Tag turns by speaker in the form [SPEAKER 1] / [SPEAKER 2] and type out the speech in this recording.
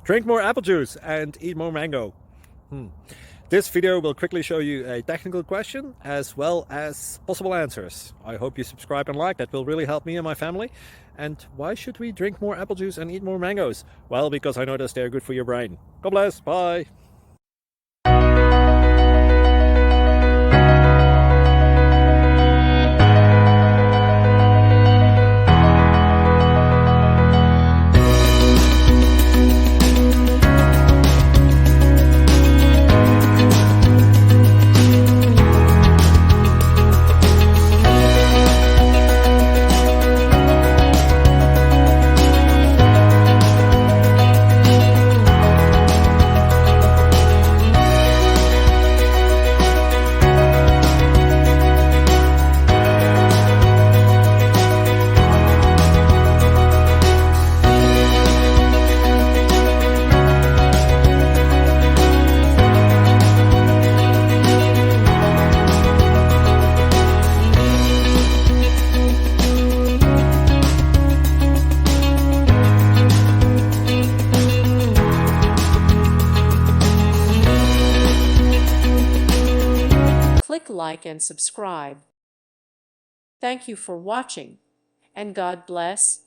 [SPEAKER 1] Drink more apple juice and eat more mango. This video will quickly show you a technical question as well as possible answers. I hope you subscribe and like, that will really help me and my family. And why should we drink more apple juice and eat more mangoes? Well, because I noticed they're good for your brain. God bless, bye!
[SPEAKER 2] Click like and subscribe. Thank you for watching, and God bless.